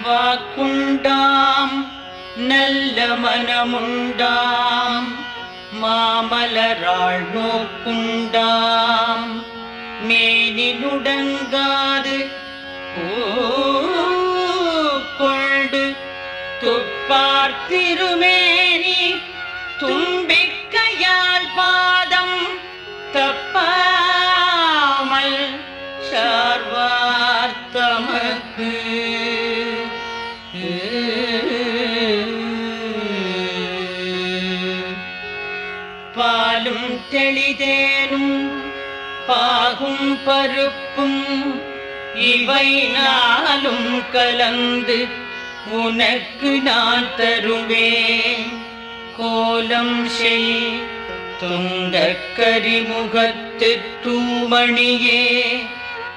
வாக்குண்டாம் நல்ல மனமுண்டாம் மாமலராள் நோக்குண்டாம் மேனி நுடங்காது கொண்டு துப்பார் திருமேனி தும்பிக்கையால் பாதம் தப்பாமல் சார்வார் தமக்கு பாலும் தெளிதேனும் பாகும் பருப்பும் இவை நாளும் கலந்து உனக்கு நான் தருவேன் கோலம் செய் துங்கக் கரிமுகத்து தூமணியே